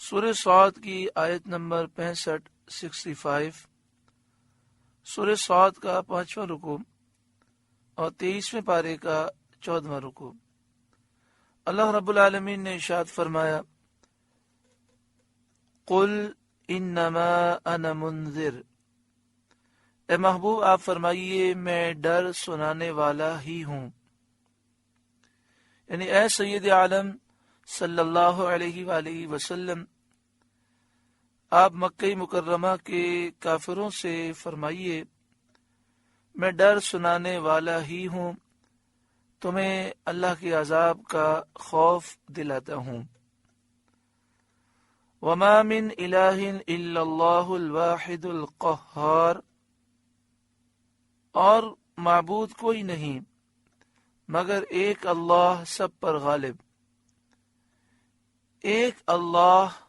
سورہ صاد کی آیت نمبر 65 سورہ صاد کا 5واں رکوع اور 23ویں پارے کا 14واں رکوع۔ اللہ رب العالمین نے ارشاد فرمایا، قل انما انا منذر، اے محبوب آپ فرمائیے میں ڈر سنانے والا ہی ہوں، یعنی اے سید عالم صلی اللہ علیہ وآلہ وسلم آپ مکہ مکرمہ کے کافروں سے فرمائیے میں ڈر سنانے والا ہی ہوں، تمہیں اللہ کے عذاب کا خوف دلاتا ہوں۔ وما من الہ الا اللہ الواحد القہار، اور معبود کوئی نہیں مگر ایک اللہ سب پر غالب، ایک اللہ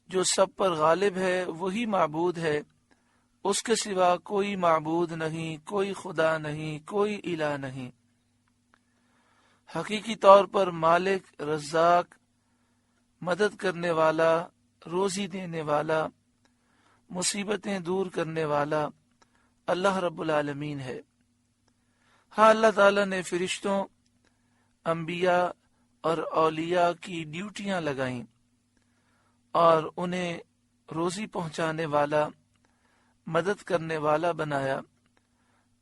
جو سب پر غالب ہے وہی معبود ہے، اس کے سوا کوئی معبود نہیں، کوئی خدا نہیں، کوئی الہ نہیں۔ حقیقی طور پر مالک، رزاق، مدد کرنے والا، روزی دینے والا، مصیبتیں دور کرنے والا اللہ رب العالمین ہے۔ ہاں، اللہ تعالیٰ نے فرشتوں، انبیاء اور اولیاء کی ڈیوٹیاں لگائیں اور انہیں روزی پہنچانے والا، مدد کرنے والا بنایا۔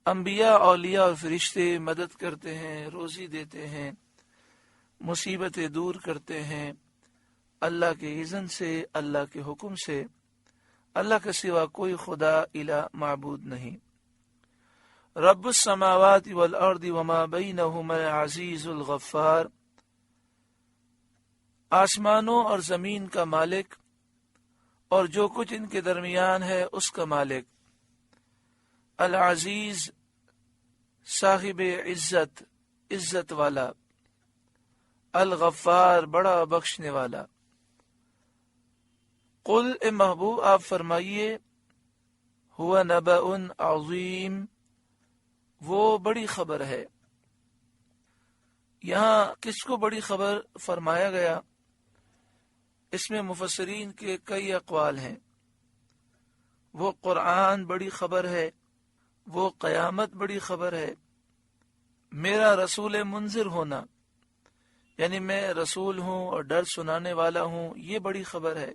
انبیاء، اولیاء اور فرشتے مدد کرتے ہیں، روزی دیتے ہیں، مصیبتیں دور کرتے ہیں، اللہ کے اذن سے، اللہ کے حکم سے۔ اللہ کے سوا کوئی خدا، الہ، معبود نہیں۔ رب السماوات والارض وما بینہما العزیز الغفار، آسمانوں اور زمین کا مالک اور جو کچھ ان کے درمیان ہے اس کا مالک، العزیز صاحب عزت، عزت والا، الغفار بڑا بخشنے والا۔ قل اے محبوب آپ فرمائیے، ہوا نبأ عظیم، وہ بڑی خبر ہے۔ یہاں کس کو بڑی خبر فرمایا گیا؟ اس میں مفسرین کے کئی اقوال ہیں۔ وہ قرآن بڑی خبر ہے، وہ قیامت بڑی خبر ہے، میرا رسول منذر ہونا، یعنی میں رسول ہوں اور ڈر سنانے والا ہوں، یہ بڑی خبر ہے۔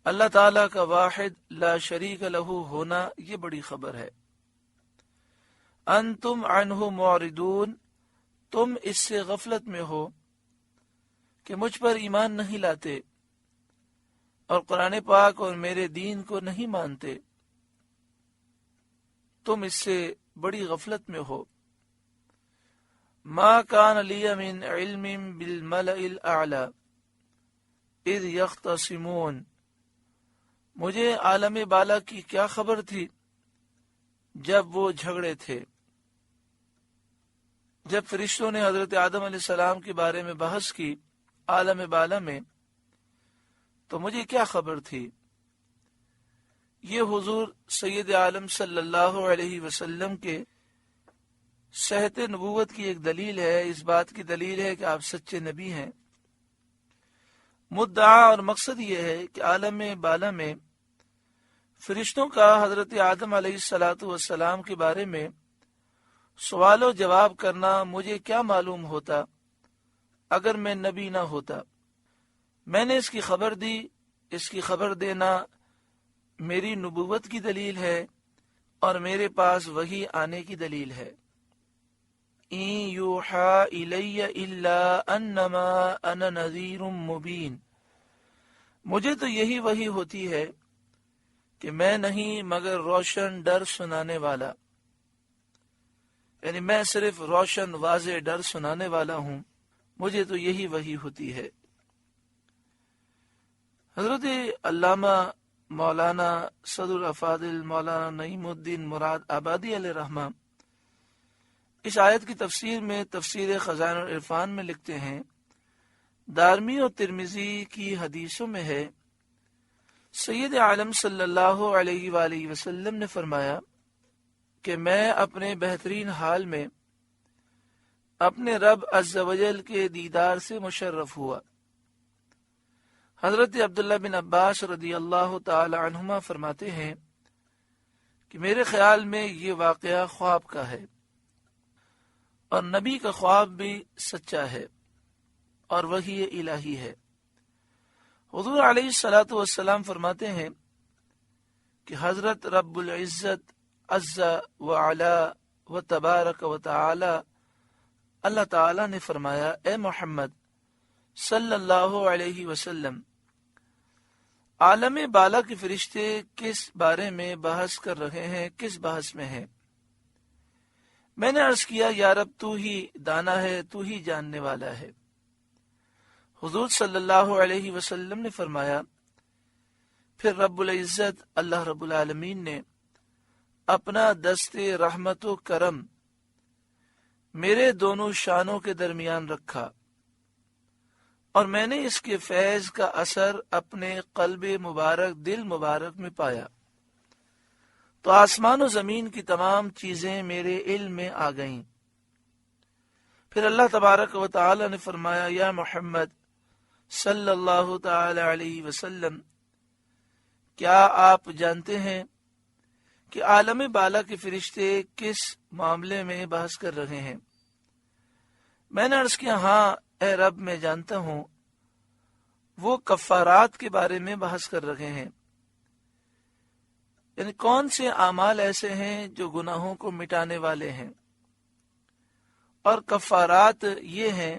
اللہ تعالیٰ کا واحد لا شریک لہ ہونا، یہ بڑی خبر ہے۔ انتم عنہ معرضون، تم اس سے غفلت میں ہو کہ مجھ پر ایمان نہیں لاتے اور قرآن پاک اور میرے دین کو نہیں مانتے، تم اس سے بڑی غفلت میں ہو۔ ما کان لی من علم بالملأ الاعلی اذ یختصمون، مجھے عالم بالا کی کیا خبر تھی جب وہ جھگڑے تھے، جب فرشتوں نے حضرت آدم علیہ السلام کے بارے میں بحث کی عالم بالا میں، تو مجھے کیا خبر تھی۔ یہ حضور سید عالم صلی اللہ علیہ وسلم کے صحت نبوت کی ایک دلیل ہے، اس بات کی دلیل ہے کہ آپ سچے نبی ہیں۔ مدعا اور مقصد یہ ہے کہ عالم بالا میں فرشتوں کا حضرت آدم علیہ السلام کے بارے میں سوال و جواب کرنا مجھے کیا معلوم ہوتا اگر میں نبی نہ ہوتا۔ میں نے اس کی خبر دی، اس کی خبر دینا میری نبوت کی دلیل ہے اور میرے پاس وحی آنے کی دلیل ہے۔ ان یوحا الی الا انما انا نذیر مبین، مجھے تو یہی وحی ہوتی ہے کہ میں نہیں مگر روشن ڈر سنانے والا، یعنی میں صرف روشن واضح ڈر سنانے والا ہوں، مجھے تو یہی وحی ہوتی ہے۔ حضرت علامہ مولانا صدر الافاضل مولانا نعیم الدین مراد آبادی علیہ رحمہ اس آیت کی تفسیر میں تفسیر خزائن العرفان میں لکھتے ہیں، دارمی اور ترمذی کی حدیثوں میں ہے، سید عالم صلی اللہ علیہ وآلہ وسلم نے فرمایا کہ میں اپنے بہترین حال میں اپنے رب عز و جل کے دیدار سے مشرف ہوا۔ حضرت عبداللہ بن عباس رضی اللہ تعالی عنہما فرماتے ہیں کہ میرے خیال میں یہ واقعہ خواب کا ہے، اور نبی کا خواب بھی سچا ہے اور وحی الہی ہے۔ حضور علیہ الصلوۃ والسلام فرماتے ہیں کہ حضرت رب العزت عز و علا و تبارک و تعالی اللہ تعالی نے فرمایا، اے محمد صلی اللہ علیہ وسلم، عالم بالا کے فرشتے کس بارے میں بحث کر رہے ہیں، کس بحث میں ہیں؟ میں نے عرض کیا، یا رب تو ہی دانا ہے، تو ہی جاننے والا ہے۔ حضور صلی اللہ علیہ وسلم نے فرمایا، پھر رب العزت اللہ رب العالمین نے اپنا دست رحمت و کرم میرے دونوں شانوں کے درمیان رکھا، اور میں نے اس کے فیض کا اثر اپنے قلب مبارک، دل مبارک میں پایا، تو آسمان و زمین کی تمام چیزیں میرے علم میں آ گئیں۔ پھر اللہ تبارک و تعالی نے فرمایا، یا محمد صلی اللہ تعالی علیہ وسلم، کیا آپ جانتے ہیں کہ عالم بالا کے فرشتے کس معاملے میں بحث کر رہے ہیں؟ میں نے عرض کیا، ہاں اے رب میں جانتا ہوں، وہ کفارات کے بارے میں بحث کر رہے ہیں، یعنی کون سے اعمال ایسے ہیں جو گناہوں کو مٹانے والے ہیں۔ اور کفارات یہ ہیں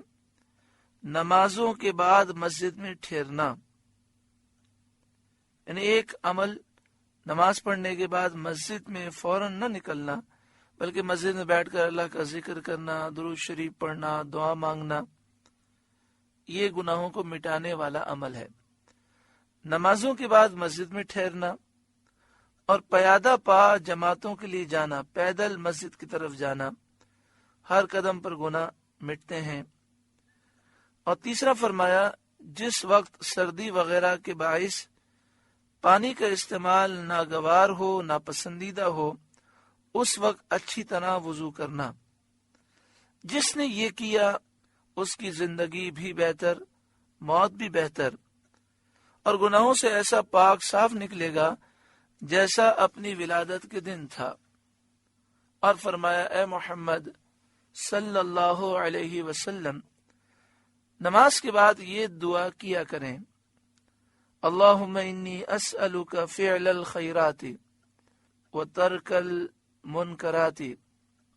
نمازوں کے بعد مسجد میں ٹھہرنا، یعنی ایک عمل نماز پڑھنے کے بعد مسجد میں فوراً نہ نکلنا، بلکہ مسجد میں بیٹھ کر اللہ کا ذکر کرنا، درود شریف پڑھنا، دعا مانگنا، یہ گناہوں کو مٹانے والا عمل ہے۔ نمازوں کے بعد مسجد میں ٹھہرنا اور پیادہ پا جماعتوں کے لیے جانا، پیدل مسجد کی طرف جانا، ہر قدم پر گناہ مٹتے ہیں۔ اور تیسرا فرمایا، جس وقت سردی وغیرہ کے باعث پانی کا استعمال ناگوار ہو، ناپسندیدہ ہو، اس وقت اچھی طرح وضو کرنا۔ جس نے یہ کیا اس کی زندگی بھی بہتر، موت بھی بہتر، اور گناہوں سے ایسا پاک صاف نکلے گا جیسا اپنی ولادت کے دن تھا۔ اور فرمایا، اے محمد صلی اللہ علیہ وسلم، نماز کے بعد یہ دعا کیا کریں، اللہم انی اسألک فعل الخیرات وترک المنکرات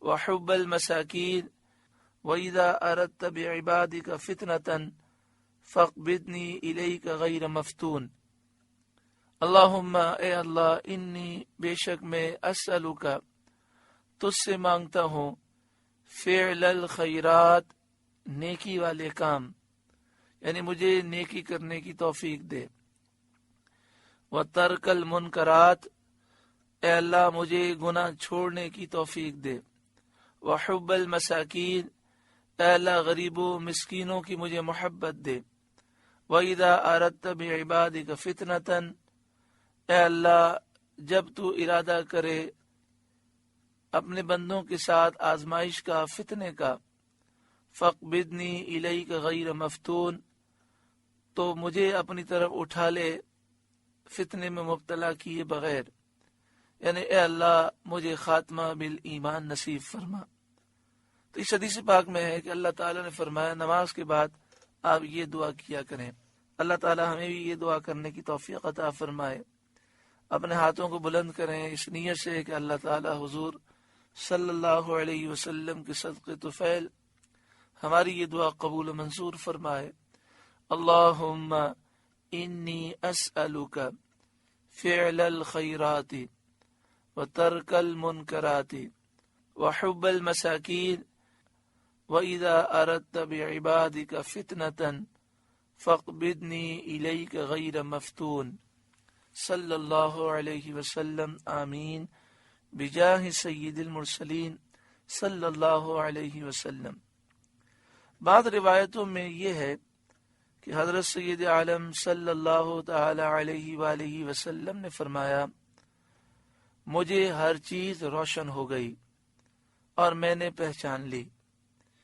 وحب المساکین وَإِذَا أَرَدْتَ بِعِبَادِكَ فِتْنَةً فَاقْبِضْنِي إِلَيْكَ غَيْرَ مَفْتُونٍ۔ اللہم، اے اللہ، انی، بے شک میں، اسألک، تجھ سے مانگتا ہوں، فعل الخیرات، نیکی والے کام، یعنی مجھے نیکی کرنے کی توفیق دے، وَتَرْكَ الْمُنْكَرَاتِ، اے اللہ مجھے گناہ چھوڑنے کی توفیق دے، وَحُبَّ الْمَسَاكِينِ، اے اللہ غریب و مسکینوں کی مجھے محبت دے، وَإِذَا أَرَدْتَ بِعِبَادِكَ فِتْنَةً، اے اللہ جب تو ارادہ کرے اپنے بندوں کے ساتھ آزمائش کا، فتنے کا، فَاقْبِضْنِي إِلَيْكَ غَيْرَ مَفْتُونٍ، تو مجھے اپنی طرف اٹھا لے فتنے میں مبتلا کیے بغیر، یعنی اے اللہ مجھے خاتمہ بالایمان نصیب فرما۔ تو اس حدیث پاک میں ہے کہ اللہ تعالیٰ نے فرمایا نماز کے بعد آپ یہ دعا کیا کریں۔ اللہ تعالیٰ ہمیں بھی یہ دعا کرنے کی توفیق عطا فرمائے۔ اپنے ہاتھوں کو بلند کریں اس نیت سے کہ اللہ تعالیٰ حضور صلی اللہ علیہ وسلم کے صدقے طفیل ہماری یہ دعا قبول و منظور فرمائے۔ اللہم انی اسألک فعل الخیرات وترک المنکرات وحب المساکین وَإِذَا أَرَدْتَ بِعِبَادِكَ فِتْنَةً فَاقْبِضْنِي إِلَيْكَ غَيْرَ مَفْتُونٍ صلی اللہ علیہ وسلم، آمین، بجاہ سید المرسلین صلی اللہ علیہ وسلم۔ بعض روایتوں میں یہ ہے کہ حضرت سید عالم صلی اللہ تعالی علیہ وآلہ وسلم نے فرمایا، مجھے ہر چیز روشن ہو گئی اور میں نے پہچان لی،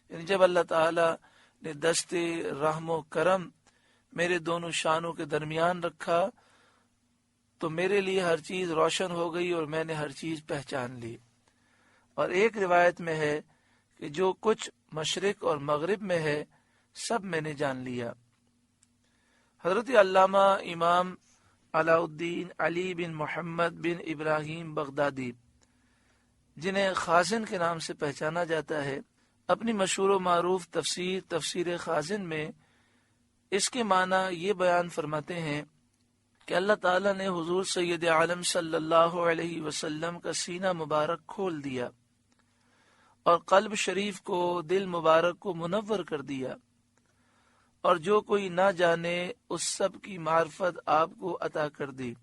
یعنی جب اللہ تعالی نے دست رحم و کرم میرے دونوں شانوں کے درمیان رکھا تو میرے لیے ہر چیز روشن ہو گئی اور میں نے ہر چیز پہچان لی۔ اور ایک روایت میں ہے کہ جو کچھ مشرق اور مغرب میں ہے سب میں نے جان لیا۔ حضرت علامہ امام علاء الدین علی بن محمد بن ابراہیم بغدادی، جنہیں خازن کے نام سے پہچانا جاتا ہے، اپنی مشہور و معروف تفسیر خازن میں اس کے معنی یہ بیان فرماتے ہیں کہ اللہ تعالیٰ نے حضور سید عالم صلی اللہ علیہ وسلم کا سینہ مبارک کھول دیا اور قلب شریف کو، دل مبارک کو منور کر دیا، اور جو کوئی نہ جانے اس سب کی معرفت آپ کو عطا کر دی۔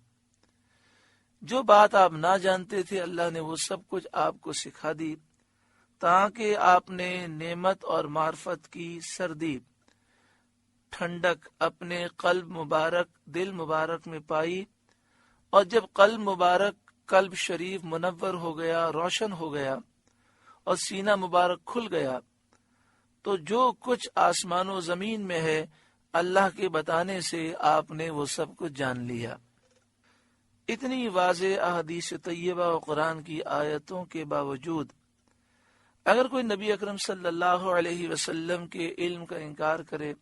جو بات آپ نہ جانتے تھے اللہ نے وہ سب کچھ آپ کو سکھا دی، تاکہ آپ نے نعمت اور معرفت کی سردی، ٹھنڈک اپنے قلب مبارک، دل مبارک میں پائی، اور جب قلب مبارک، قلب شریف منور ہو گیا، روشن ہو گیا اور سینہ مبارک کھل گیا، تو جو کچھ آسمان و زمین میں ہے اللہ کے بتانے سے آپ نے وہ سب کچھ جان لیا۔ اتنی واضح احادیث طیبہ و قرآن کی آیتوں کے باوجود اگر کوئی نبی اکرم صلی اللہ علیہ وسلم کے علم کا انکار کرے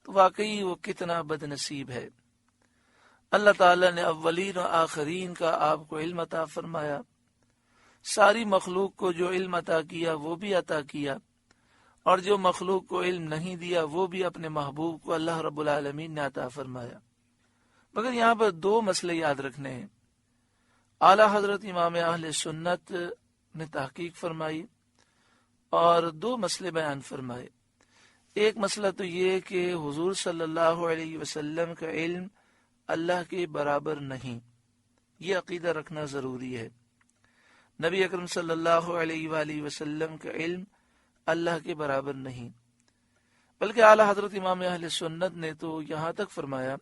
تو واقعی وہ کتنا بد نصیب ہے۔ اللہ تعالیٰ نے اولین و آخرین کا آپ کو علم عطا فرمایا، ساری مخلوق کو جو علم عطا کیا وہ بھی عطا کیا، اور جو مخلوق کو علم نہیں دیا وہ بھی اپنے محبوب کو اللہ رب العالمین نے عطا فرمایا۔ مگر یہاں پر دو مسئلے یاد رکھنے ہیں۔ اعلی حضرت امام اہل سنت نے تحقیق فرمائی اور دو مسئلے بیان فرمائے۔ ایک مسئلہ تو یہ کہ حضور صلی اللہ علیہ وسلم کا علم اللہ کے برابر نہیں، یہ عقیدہ رکھنا ضروری ہے۔ نبی اکرم صلی اللہ علیہ وآلہ وسلم کا علم اللہ کے برابر نہیں، بلکہ اعلی حضرت امام اہل سنت نے تو یہاں تک فرمایا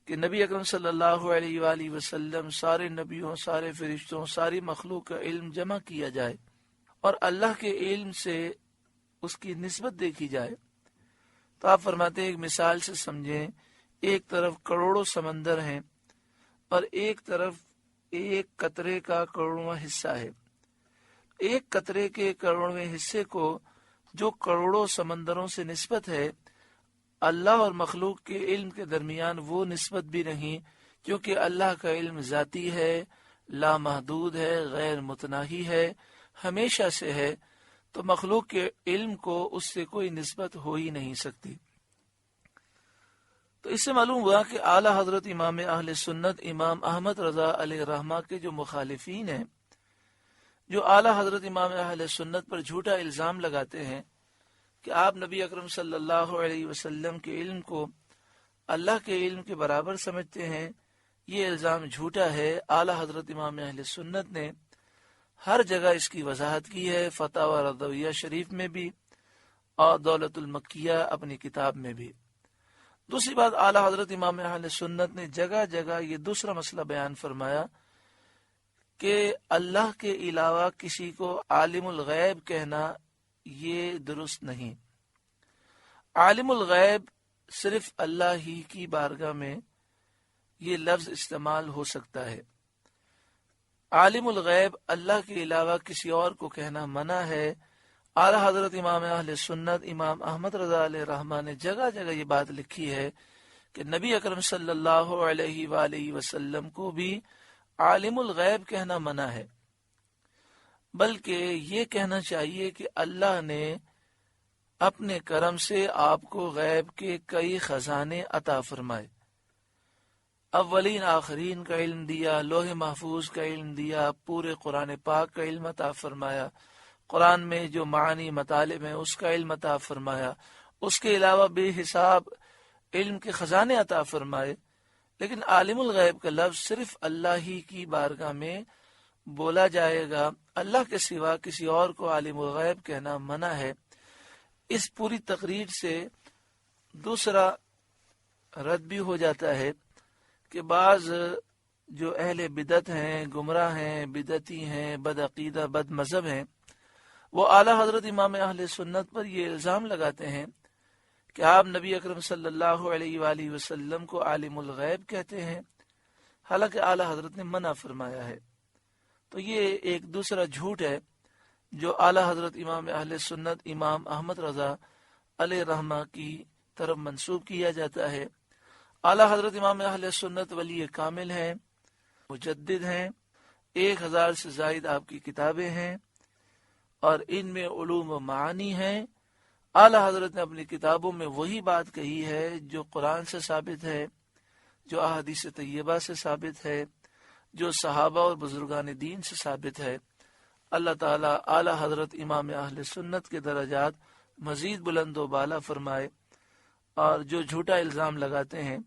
کہ نبی اکرم صلی اللہ علیہ وآلہ وسلم، سارے نبیوں، سارے فرشتوں، ساری مخلوق کا علم جمع کیا جائے اور اللہ کے علم سے اس کی نسبت دیکھی جائے تو آپ فرماتے ہیں ایک مثال سے سمجھیں، ایک طرف کروڑوں سمندر ہیں اور ایک طرف ایک قطرے کا کروڑواں حصہ ہے۔ ایک قطرے کے کروڑویں حصے کو جو کروڑوں سمندروں سے نسبت ہے، اللہ اور مخلوق کے علم کے درمیان وہ نسبت بھی نہیں، کیونکہ اللہ کا علم ذاتی ہے، لامحدود ہے، غیر متناہی ہے، ہمیشہ سے ہے، تو مخلوق کے علم کو اس سے کوئی نسبت ہو ہی نہیں سکتی۔ تو اس سے معلوم ہوا کہ اعلی حضرت امام اہل سنت امام احمد رضا علیہ رحمہ کے جو مخالفین ہیں، جو اعلی حضرت امام اہل سنت پر جھوٹا الزام لگاتے ہیں کہ آپ نبی اکرم صلی اللہ علیہ وسلم کے علم کو اللہ کے علم کے برابر سمجھتے ہیں، یہ الزام جھوٹا ہے۔ اعلی حضرت امام اہل سنت نے ہر جگہ اس کی وضاحت کی ہے، فتاوی رضویہ شریف میں بھی اور دولت المکیہ اپنی کتاب میں بھی۔ دوسری بات، اعلی حضرت امام اہل سنت نے جگہ جگہ یہ دوسرا مسئلہ بیان فرمایا کہ اللہ کے علاوہ کسی کو عالم الغیب کہنا یہ درست نہیں۔ عالم الغیب صرف اللہ ہی کی بارگاہ میں یہ لفظ استعمال ہو سکتا ہے۔ عالم الغیب اللہ کے علاوہ کسی اور کو کہنا منع ہے۔ اعلی حضرت امام اہل سنت امام احمد رضا علیہ رحمہ نے جگہ جگہ یہ بات لکھی ہے کہ نبی اکرم صلی اللہ علیہ وآلہ وسلم کو بھی عالم الغیب کہنا منع ہے، بلکہ یہ کہنا چاہیے کہ اللہ نے اپنے کرم سے آپ کو غیب کے کئی خزانے عطا فرمائے، اولین آخرین کا علم دیا، لوح محفوظ کا علم دیا، پورے قرآن پاک کا علم عطا فرمایا، قرآن میں جو معانی مطالب ہیں اس کا علم عطا فرمایا، اس کے علاوہ بے حساب علم کے خزانے عطا فرمائے۔ لیکن عالم الغیب کا لفظ صرف اللہ ہی کی بارگاہ میں بولا جائے گا، اللہ کے سوا کسی اور کو عالم الغیب کہنا منع ہے۔ اس پوری تقریر سے دوسرا رد بھی ہو جاتا ہے کہ بعض جو اہل بدعت ہیں، گمراہ ہیں، بدعتی ہیں، بد عقیدہ، بد مذہب ہیں، وہ اعلی حضرت امام اہل سنت پر یہ الزام لگاتے ہیں کہ آپ نبی اکرم صلی اللہ علیہ وآلہ وسلم کو عالم الغیب کہتے ہیں، حالانکہ اعلی حضرت نے منع فرمایا ہے۔ تو یہ ایک دوسرا جھوٹ ہے جو اعلی حضرت امام اہل سنت امام احمد رضا علیہ رحمہ کی طرف منسوب کیا جاتا ہے۔ اعلی حضرت امام اہل سنت ولی کامل ہیں، مجدد ہیں، 1000 سے زائد آپ کی کتابیں ہیں اور ان میں علوم و معانی ہیں۔ اعلی حضرت نے اپنی کتابوں میں وہی بات کہی ہے جو قرآن سے ثابت ہے، جو احادیث طیبہ سے ثابت ہے، جو صحابہ اور بزرگان دین سے ثابت ہے۔ اللہ تعالیٰ اعلی حضرت امام اہل سنت کے درجات مزید بلند و بالا فرمائے، اور جو جھوٹا الزام لگاتے ہیں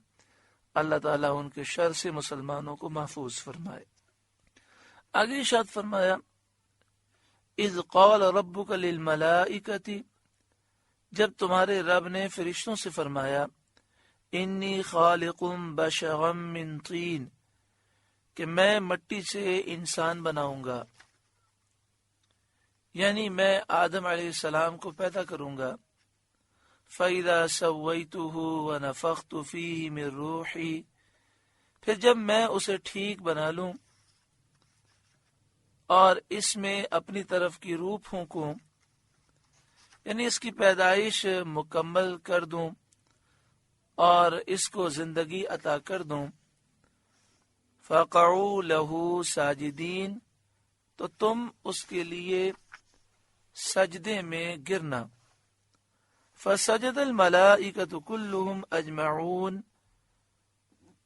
اللہ تعالیٰ ان کے شر سے مسلمانوں کو محفوظ فرمائے۔ آگے ارشاد فرمایا، اذ قال ربک للملائکۃ، جب تمہارے رب نے فرشتوں سے فرمایا، انی خالق بشرا من طین، کہ میں مٹی سے انسان بناؤں گا، یعنی میں آدم علیہ السلام کو پیدا کروں گا۔ فَإِذَا سَوَّيْتُهُ وَنَفَخْتُ فِيهِ مِن رُوحِي، پھر جب میں اسے ٹھیک بنا لوں اور اس میں اپنی طرف کی روح پھونکوں، یعنی اس کی پیدائش مکمل کر دوں اور اس کو زندگی عطا کر دوں، فَقَعُوا لَهُ سَاجِدِينَ، تو تم اس کے لیے سجدے میں گرنا۔ فسجد الملائکۃ کلہم اجمعون،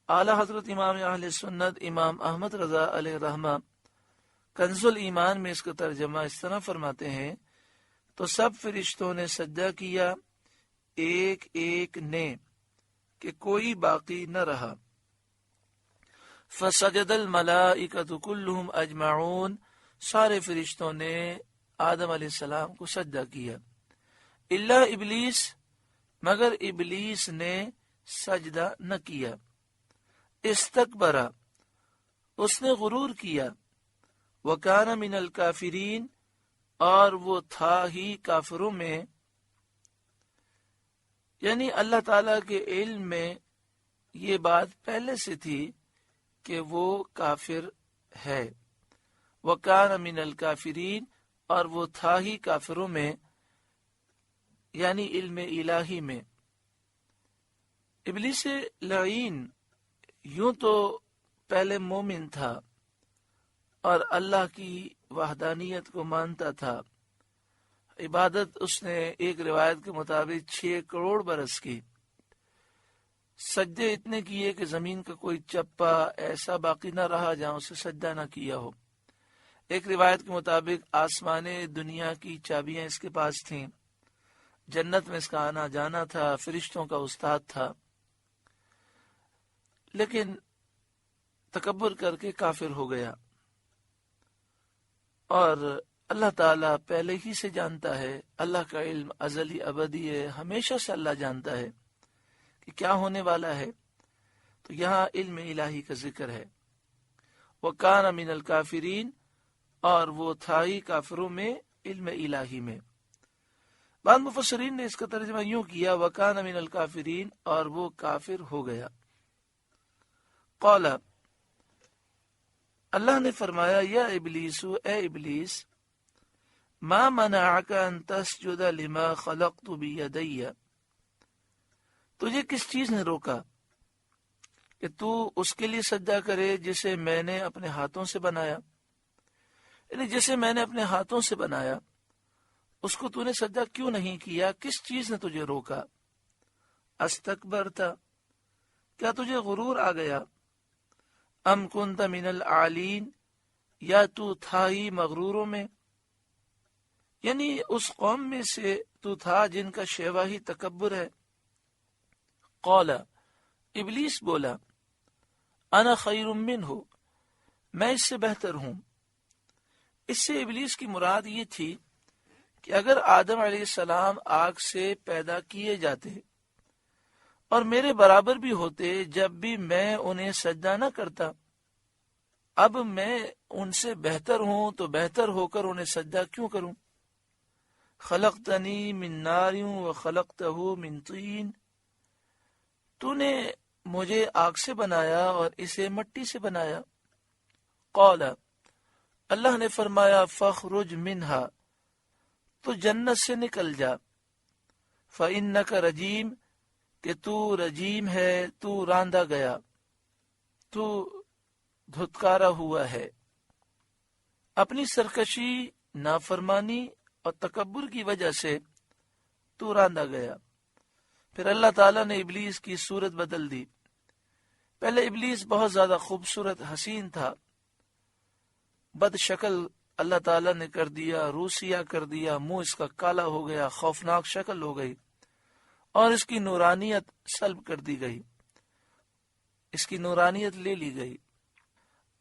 اعلی حضرت امام اہل سنت امام احمد رضا علیہ رحمہ کنز الایمان میں اس کا ترجمہ اس طرح فرماتے ہیں، تو سب فرشتوں نے سجدہ کیا ایک ایک نے، کہ کوئی باقی نہ رہا۔ فسجد الملائکۃ کلہم اجمعون، سارے فرشتوں نے آدم علیہ السلام کو سجدہ کیا، الا ابلیس، مگر ابلیس نے سجدہ نہ کیا۔ استکبر، اس نے غرور کیا، وکان من الکافرین، اور وہ تھا ہی کافروں میں، یعنی اللہ تعالی کے علم میں یہ بات پہلے سے تھی کہ وہ کافر ہے۔ وکان من الکافرین، اور وہ تھا ہی کافروں میں، یعنی علم الہی میں۔ ابلیس لعین یوں تو پہلے مومن تھا اور اللہ کی وحدانیت کو مانتا تھا، عبادت اس نے ایک روایت کے مطابق 6 کروڑ برس کی، سجدے اتنے کیے کہ زمین کا کوئی چپا ایسا باقی نہ رہا جہاں اسے سجدہ نہ کیا ہو۔ ایک روایت کے مطابق آسمان دنیا کی چابیاں اس کے پاس تھیں، جنت میں اس کا آنا جانا تھا، فرشتوں کا استاد تھا، لیکن تکبر کر کے کافر ہو گیا۔ اور اللہ تعالیٰ پہلے ہی سے جانتا ہے، اللہ کا علم ازلی ابدی ہے، ہمیشہ سے اللہ جانتا ہے کہ کیا ہونے والا ہے، تو یہاں علم الہی کا ذکر ہے۔ وَكَانَ مِنَ الْكَافِرِينَ، اور وہ تھا ہی کافروں میں، علم الہی میں۔ بعض مفسرین نے اس کا ترجمہ یوں کیا، وَكَانَ مِنَ الْكَافِرِينَ، اور وہ کافر ہو گیا۔ قَالَ، اللہ نے فرمایا، یا ابلیس، اے ابلیس، ما منعک ان تسجد لما خلقت بیدی، تجھے کس چیز نے روکا کہ تو اس کے لیے سجدہ کرے جسے میں نے اپنے ہاتھوں سے بنایا، یعنی جسے میں نے اپنے ہاتھوں سے بنایا اس کو تو نے سجدہ کیوں نہیں کیا؟ کس چیز نے تجھے روکا؟ استکبرت، کیا تجھے غرور آ گیا؟ ام کنت من العالین، یا تو تھا ہی مغروروں میں، یعنی اس قوم میں سے تو تھا جن کا شیوا ہی تکبر ہے۔ قال، ابلیس بولا، انا خیر منہ، میں اس سے بہتر ہوں۔ اس سے ابلیس کی مراد یہ تھی کہ اگر آدم علیہ السلام آگ سے پیدا کیے جاتے اور میرے برابر بھی ہوتے جب بھی میں انہیں سجدہ نہ کرتا، اب میں ان سے بہتر ہوں تو بہتر ہو کر انہیں سجدہ کیوں کروں؟ خلقتنی من نار وخلقتہ من طین، تو نے مجھے آگ سے بنایا اور اسے مٹی سے بنایا۔ قال، اللہ نے فرمایا فاخرج منہا، تو جنت سے نکل جا، فإنک رجیم، کہ تو رجیم ہے، تو راندا گیا، تو دھتکارا ہوا ہے، اپنی سرکشی، نافرمانی اور تکبر کی وجہ سے تو راندا گیا۔ پھر اللہ تعالیٰ نے ابلیس کی صورت بدل دی۔ پہلے ابلیس بہت زیادہ خوبصورت حسین تھا، بد شکل اللہ تعالیٰ نے کر دیا، روسیا کر دیا، منہ اس کا کالا ہو گیا، خوفناک شکل ہو گئی، اور اس کی نورانیت سلب کر دی گئی، اس کی نورانیت لے لی گئی۔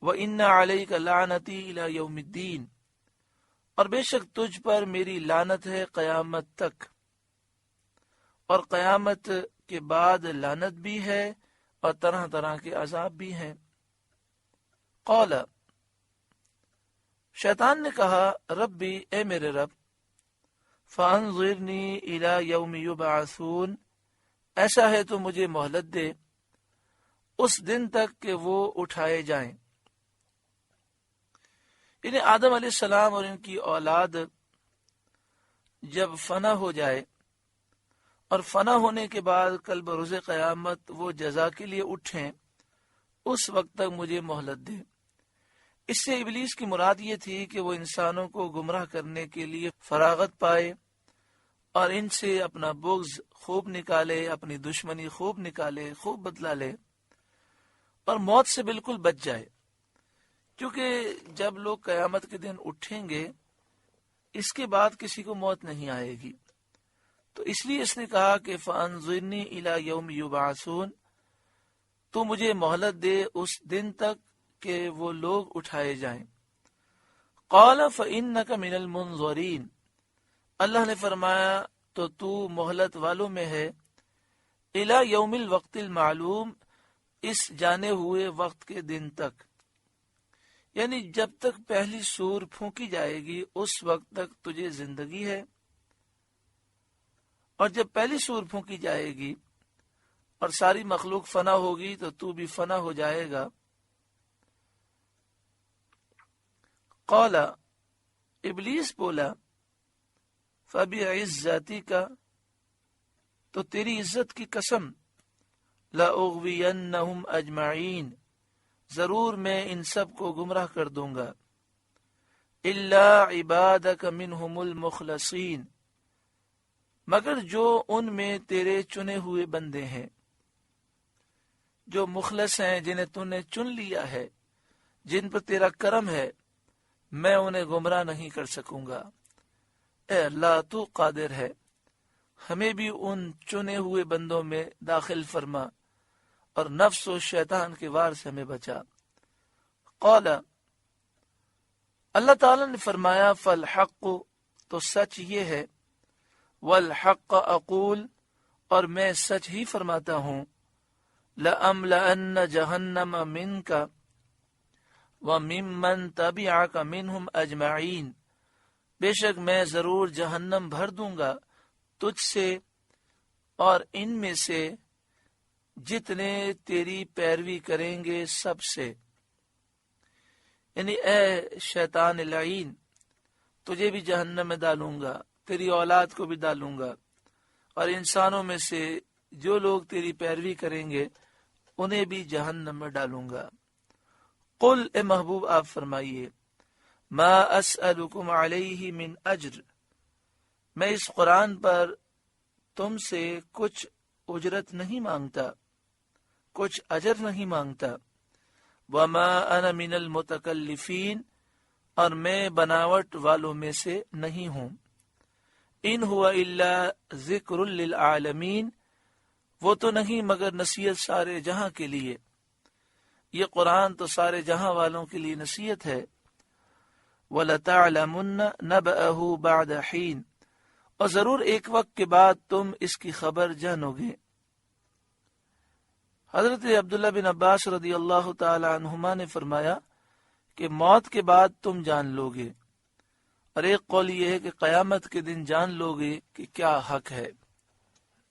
وَإِنَّ عَلَيْكَ لَعْنَتِي إِلَى يَوْمِ الدِّينِ، اور بے شک تجھ پر میری لعنت ہے قیامت تک، اور قیامت کے بعد لعنت بھی ہے اور طرح طرح کے عذاب بھی ہیں۔ قال، شیطان نے کہا ربی، اے میرے رب، فانظرنی الی یوم یبعثون، ایسا ہے تو مجھے مہلت دے اس دن تک کہ وہ اٹھائے جائیں۔ انہیں آدم علیہ السلام اور ان کی اولاد جب فنا ہو جائے اور فنا ہونے کے بعد کل بروز قیامت وہ جزا کے لیے اٹھیں، اس وقت تک مجھے مہلت دے۔ اس سے ابلیس کی مراد یہ تھی کہ وہ انسانوں کو گمراہ کرنے کے لیے فراغت پائے اور ان سے اپنا بغض خوب نکالے، اپنی دشمنی خوب نکالے، خوب بدلا لے اور موت سے بالکل بچ جائے، کیونکہ جب لوگ قیامت کے دن اٹھیں گے اس کے بعد کسی کو موت نہیں آئے گی۔ تو اس لیے اس نے کہا کہ فانظرنی الی یوم یبعثون، تو مجھے مہلت دے اس دن تک کہ وہ لوگ اٹھائے جائیں۔ قال فإنک من المنظرین، اللہ نے فرمایا تو مہلت والوں میں ہے، الی یوم الوقت المعلوم، اس جانے ہوئے وقت کے دن تک، یعنی جب تک پہلی سور پھونکی جائے گی اس وقت تک تجھے زندگی ہے، اور جب پہلی سور پھونکی جائے گی اور ساری مخلوق فنا ہوگی تو بھی فنا ہو جائے گا۔ قال، ابلیس بولا فبعزتک، تو تیری عزت کی قسم، لأغوینہم اجمعین، ضرور میں ان سب کو گمراہ کر دوں گا، الا عبادک منہم المخلصین، مگر جو ان میں تیرے چنے ہوئے بندے ہیں، جو مخلص ہیں، جنہیں تو نے چن لیا ہے، جن پر تیرا کرم ہے، میں انہیں گمراہ نہیں کر سکوں گا۔ اے اللہ، تو قادر ہے، ہمیں بھی ان چنے ہوئے بندوں میں داخل فرما اور نفس و شیطان کے وار سے ہمیں بچا۔ قال، اللہ تعالی نے فرمایا فالحق، تو سچ یہ ہے، والحق اقول، اور میں سچ ہی فرماتا ہوں، لأملأن جہنم منک وممن تبعک منہم اجمعین، بے شک میں ضرور جہنم بھر دوں گا تجھ سے اور ان میں سے جتنے تیری پیروی کریں گے سب سے، یعنی اے شیطان لعین، تجھے بھی جہنم میں ڈالوں گا، تیری اولاد کو بھی ڈالوں گا، اور انسانوں میں سے جو لوگ تیری پیروی کریں گے انہیں بھی جہنم میں ڈالوں گا۔ قل، اے محبوب آپ فرمائیے، ما اسألکم علیہ من اجر، میں اس قرآن پر تم سے کچھ اجرت نہیں مانگتا، کچھ اجر نہیں مانگتا، وما انا من المتکلفین، اور میں بناوٹ والوں میں سے نہیں ہوں، ان ہوا الا ذکر للعالمین، وہ تو نہیں مگر نصیحت سارے جہاں کے لیے، یہ قرآن تو سارے جہاں والوں کے لیے نصیحت ہے۔ وَلَتَعْلَمُنَّ نَبَأَهُ بَعْدَ حِينٍ، اور ضرور ایک وقت کے بعد تم اس کی خبر جانو گے۔ حضرت عبداللہ بن عباس رضی اللہ تعالی عنہما نے فرمایا کہ موت کے بعد تم جان لو گے، اور ایک قول یہ ہے کہ قیامت کے دن جان لو گے کہ کیا حق ہے۔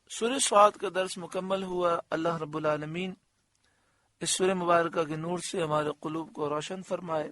سورہ صاد کا درس مکمل ہوا۔ اللہ رب العالمین اس سورہ مبارکہ کے نور سے ہمارے قلوب کو روشن فرمائے۔